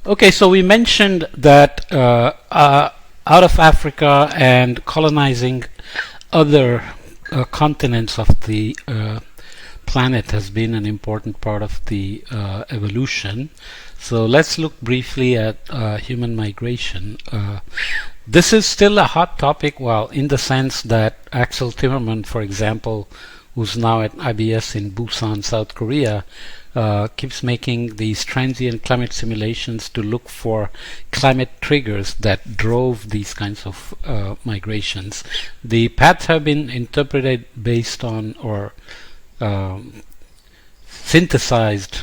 Okay, so we mentioned that out of Africa and colonizing other continents of the planet has been an important part of the evolution. So let's look briefly at human migration. This is still a hot topic, well, in the sense that Axel Timmerman, for example, who's now at IBS in Busan, South Korea, keeps making these transient climate simulations to look for climate triggers that drove these kinds of migrations. The paths have been interpreted based on or synthesized,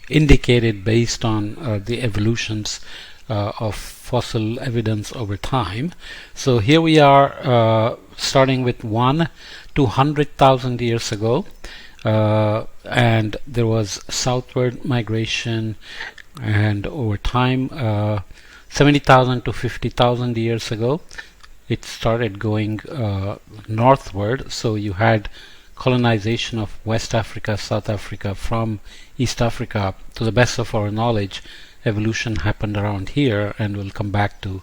indicated based on the evolutions of fossil evidence over time. So here we are starting with 1 to 100,000 years ago. And there was southward migration, and over time 70,000 to 50,000 years ago it started going northward. So you had colonization of West Africa, South Africa from East Africa. To the best of our knowledge, evolution happened around here, and we'll come back to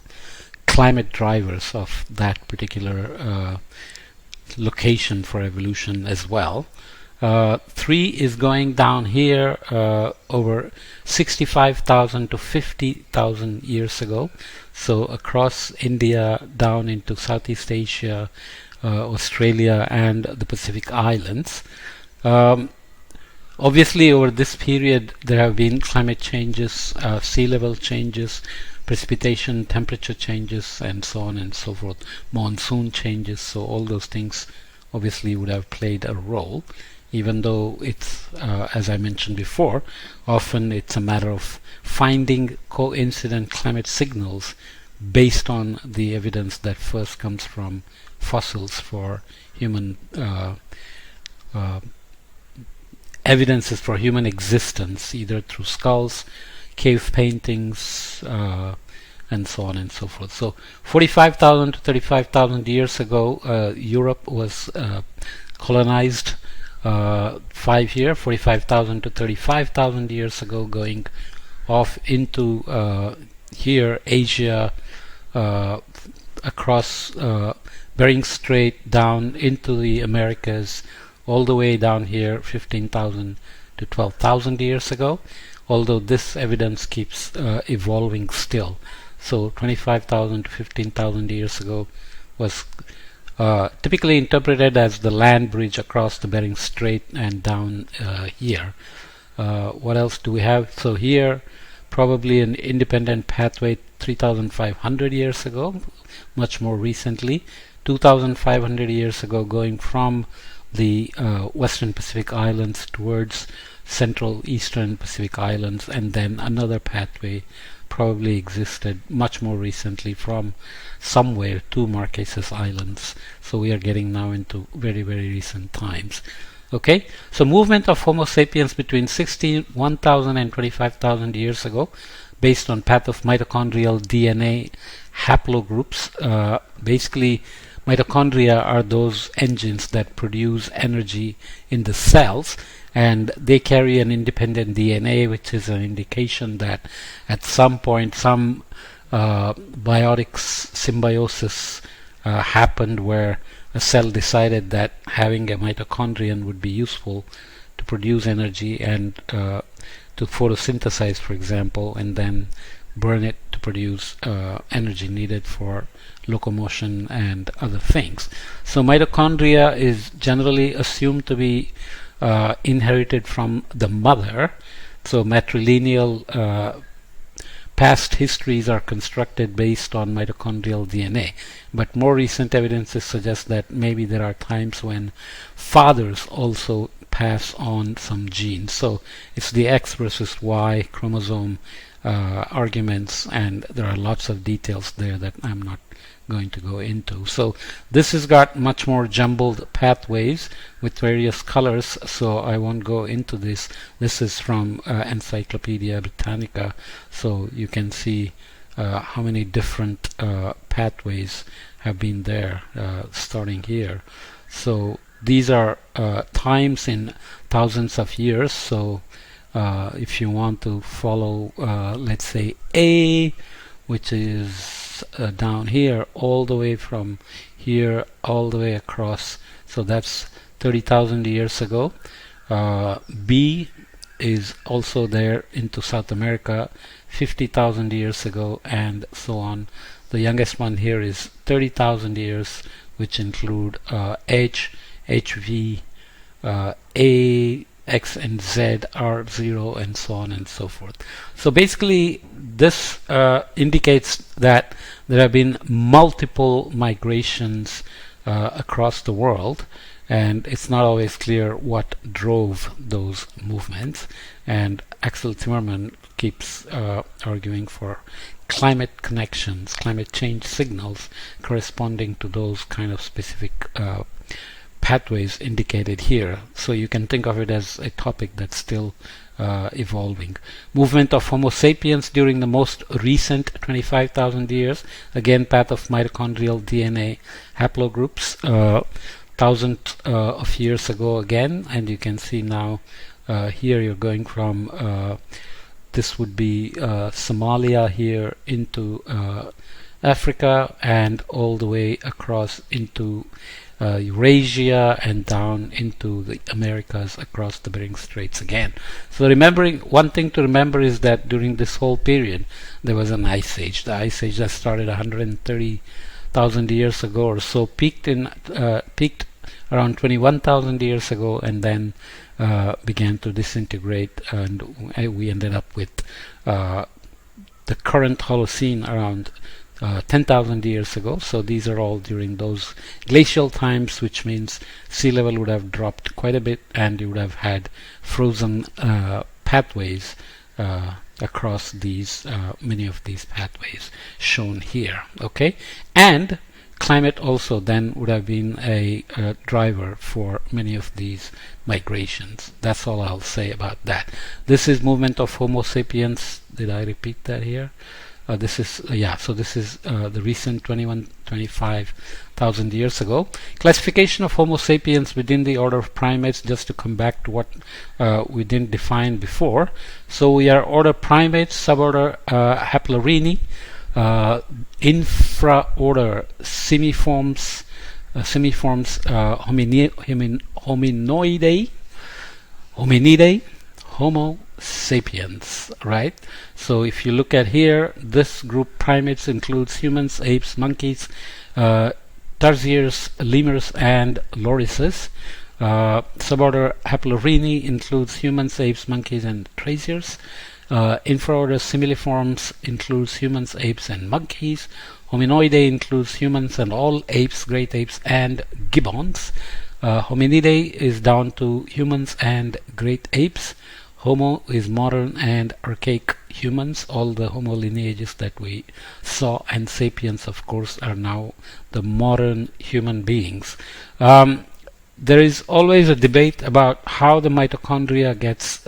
climate drivers of that particular location for evolution as well. 3 is going down here over 65,000 to 50,000 years ago. So across India down into Southeast Asia, Australia and the Pacific Islands. Obviously over this period there have been climate changes, sea level changes, precipitation, temperature changes, and so on and so forth, monsoon changes. So all those things obviously would have played a role, even though it's, as I mentioned before, often it's a matter of finding coincident climate signals based on the evidence that first comes from fossils for human evidences for human existence, either through skulls, cave paintings, and so on and so forth. So 45,000 to 35,000 years ago, Europe was colonized. 5 here, 45,000 to 35,000 years ago, going off into here, Asia, across Bering Strait, down into the Americas, all the way down here, 15,000 to 12,000 years ago, although this evidence keeps evolving still. So 25,000 to 15,000 years ago was typically interpreted as the land bridge across the Bering Strait and down here. What else do we have? So here probably an independent pathway 3,500 years ago, much more recently, 2,500 years ago, going from the western Pacific Islands towards central eastern Pacific Islands, and then another pathway probably existed much more recently from somewhere to Marquesas Islands. So we are getting now into very, very recent times. Okay, so movement of Homo sapiens between 61,000 and 25,000 years ago, based on path of mitochondrial DNA haplogroups. Basically, mitochondria are those engines that produce energy in the cells, and they carry an independent DNA, which is an indication that at some point some biotic symbiosis happened where a cell decided that having a mitochondrion would be useful to produce energy and to photosynthesize, for example, and then burn it to produce energy needed for locomotion and other things. So mitochondria is generally assumed to be inherited from the mother. So matrilineal past histories are constructed based on mitochondrial DNA, but more recent evidences suggest that maybe there are times when fathers also pass on some genes. So it's the X versus Y chromosome arguments, and there are lots of details there that I'm not going to go into. So this has got much more jumbled pathways with various colors, so I won't go into this. This is from Encyclopedia Britannica, so you can see how many different pathways have been there, starting here. So these are times in thousands of years. So if you want to follow, let's say A, which is down here, all the way from here all the way across, so that's 30,000 years ago. B is also there into South America 50,000 years ago, and so on. The youngest one here is 30,000 years, which include H, HV, A, X and Z, R0, and so on and so forth. So basically this indicates that there have been multiple migrations across the world, and it's not always clear what drove those movements, and Axel Timmerman keeps arguing for climate connections, climate change signals corresponding to those kind of specific pathways indicated here. So you can think of it as a topic that's still evolving. Movement of Homo sapiens during the most recent 25,000 years, again path of mitochondrial DNA haplogroups, thousands of years ago again, and you can see now here you're going from this would be Somalia here into Africa and all the way across into Eurasia and down into the Americas across the Bering Straits again. So remembering, one thing to remember is that during this whole period there was an ice age. The ice age that started 130,000 years ago or so peaked around 21,000 years ago, and then began to disintegrate, and we ended up with the current Holocene around 10,000 years ago. So these are all during those glacial times, which means sea level would have dropped quite a bit, and you would have had frozen pathways across these many of these pathways shown here. Okay, and climate also then would have been a driver for many of these migrations. That's all I'll say about that. This is movement of Homo sapiens. Did I repeat that here? This is so this is the recent 25,000 years ago. Classification of Homo sapiens within the order of primates, just to come back to what we didn't define before. So we are order primates, suborder Haplorini, infraorder simiforms, hominidae, Homo sapiens, right? So if you look at here, this group primates includes humans, apes, monkeys, tarsiers, lemurs, and lorises. Suborder Haplorini includes humans, apes, monkeys, and tarsiers. Infraorder Similiforms includes humans, apes, and monkeys. Hominoidae includes humans and all apes, great apes, and gibbons. Hominidae is down to humans and great apes. Homo is modern and archaic humans, all the Homo lineages that we saw, and sapiens, of course, are now the modern human beings. There is always a debate about how the mitochondria gets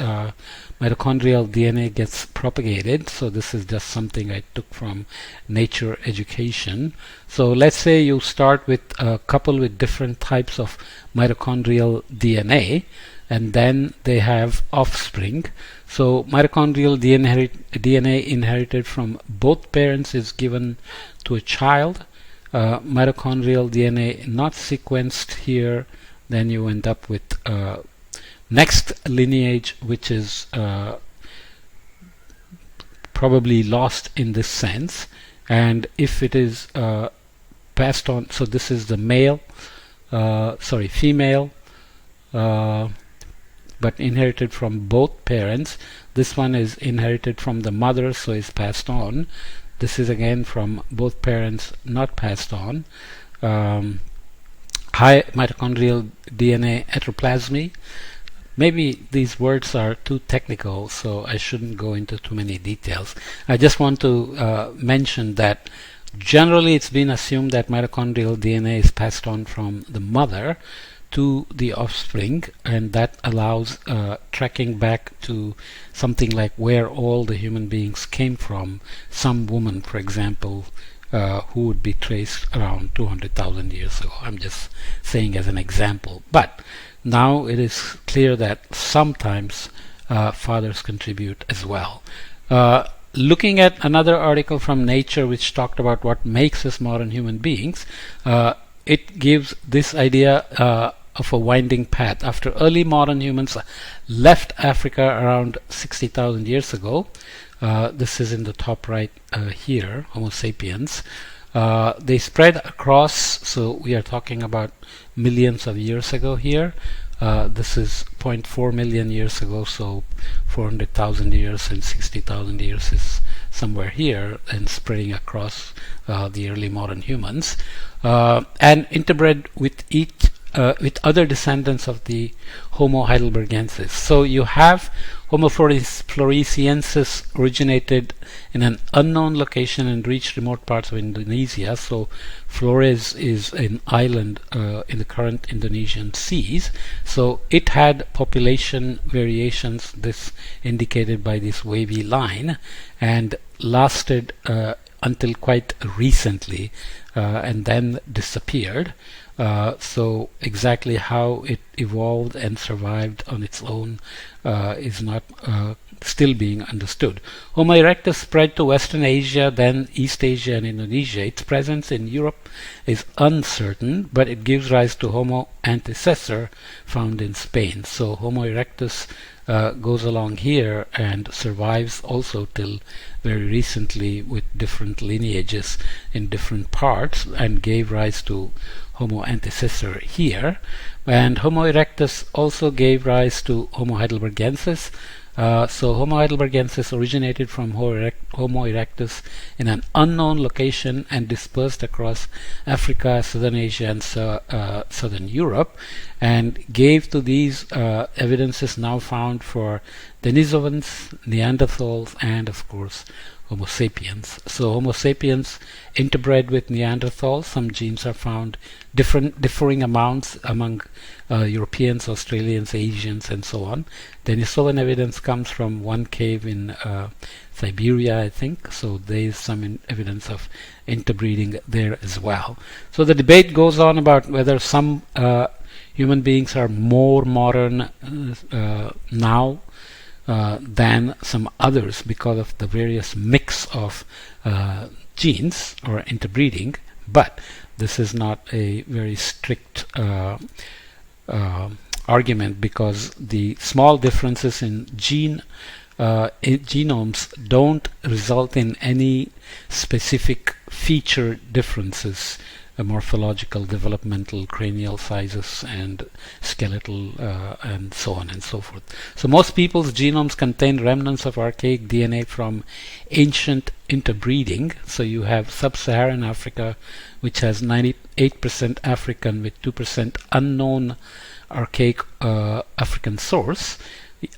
mitochondrial DNA gets propagated. So this is just something I took from Nature Education. So let's say you start with a couple with different types of mitochondrial DNA, and then they have offspring. So mitochondrial DNA inherited from both parents is given to a child. Mitochondrial DNA not sequenced here, then you end up with next lineage, which is probably lost in this sense. And if it is passed on, so this is the male, female, but inherited from both parents. This one is inherited from the mother, so is passed on. This is again from both parents, not passed on. High mitochondrial DNA heteroplasmy. Maybe these words are too technical, so I shouldn't go into too many details. I just want to mention that generally it's been assumed that mitochondrial DNA is passed on from the mother to the offspring, and that allows tracking back to something like where all the human beings came from. Some woman, for example, who would be traced around 200,000 years ago. I'm just saying as an example. But now it is clear that sometimes fathers contribute as well. Looking at another article from Nature which talked about what makes us modern human beings, it gives this idea of a winding path. After early modern humans left Africa around 60,000 years ago, this is in the top right here, Homo sapiens, they spread across, so we are talking about millions of years ago here. This is 0.4 million years ago, so 400,000 years and 60,000 years is somewhere here and spreading across the early modern humans, and interbred with with other descendants of the Homo heidelbergensis. So you have Homo floresiensis originated in an unknown location and reached remote parts of Indonesia. So Flores is an island in the current Indonesian seas. So it had population variations, this indicated by this wavy line, and lasted until quite recently, and then disappeared. So exactly how it evolved and survived on its own is not still being understood. Homo erectus spread to Western Asia, then East Asia and Indonesia. Its presence in Europe is uncertain, but it gives rise to Homo antecessor found in Spain. So Homo erectus goes along here and survives also till very recently with different lineages in different parts, and gave rise to Homo antecessor here. And Homo erectus also gave rise to Homo heidelbergensis. So Homo heidelbergensis originated from Homo erectus in an unknown location and dispersed across Africa, Southern Asia and Southern Europe, and gave to these evidences now found for Denisovans, Neanderthals, and of course Homo sapiens. So Homo sapiens interbred with Neanderthals. Some genes are found differing amounts among Europeans, Australians, Asians, and so on. Denisovan evidence comes from one cave in Siberia, I think. So there is some evidence of interbreeding there as well. So the debate goes on about whether some human beings are more modern now than some others because of the various mix of genes or interbreeding, but this is not a very strict argument, because the small differences in genomes don't result in any specific feature differences, morphological, developmental, cranial sizes, and skeletal, and so on and so forth. So most people's genomes contain remnants of archaic DNA from ancient interbreeding. So you have sub-Saharan Africa, which has 98% African with 2% unknown archaic African source.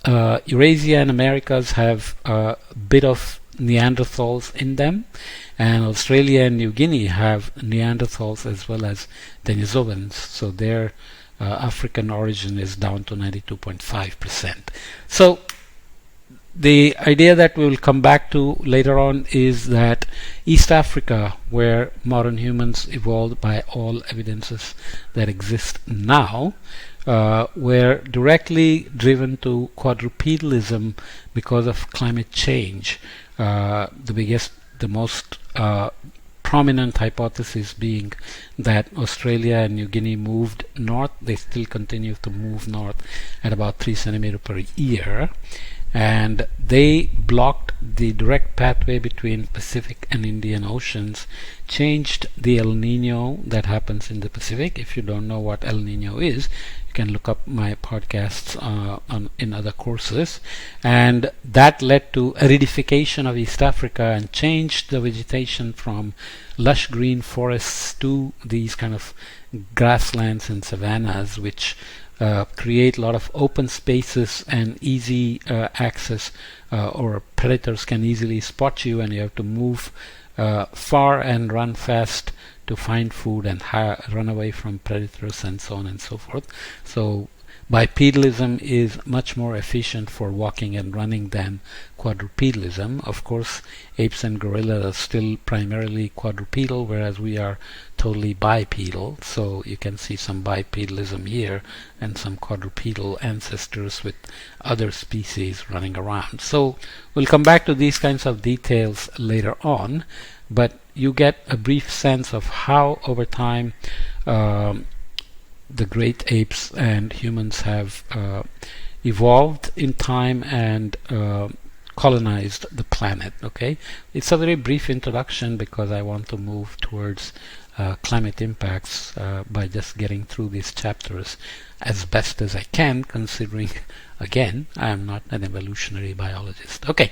Eurasia and Americas have a bit of Neanderthals in them, and Australia and New Guinea have Neanderthals as well as Denisovans, so their African origin is down to 92.5%. So the idea that we will come back to later on is that East Africa, where modern humans evolved by all evidences that exist now, were directly driven to quadrupedalism because of climate change. The most prominent hypothesis being that Australia and New Guinea moved north. They still continue to move north at about 3 centimeters per year, and they blocked the direct pathway between Pacific and Indian Oceans, changed the El Nino that happens in the Pacific. If you don't know what El Nino is, you can look up my podcasts in other courses, and that led to aridification of East Africa and changed the vegetation from lush green forests to these kind of grasslands and savannas, which create a lot of open spaces and easy access, or predators can easily spot you and you have to move far and run fast to find food and run away from predators and so on and so forth. So Bipedalism is much more efficient for walking and running than quadrupedalism. Of course, apes and gorillas are still primarily quadrupedal, whereas we are totally bipedal. So you can see some bipedalism here and some quadrupedal ancestors with other species running around. So we'll come back to these kinds of details later on, but you get a brief sense of how over time the great apes and humans have evolved in time and colonized the planet. Okay, it's a very brief introduction because I want to move towards climate impacts by just getting through these chapters as best as I can, considering again I am not an evolutionary biologist. Okay.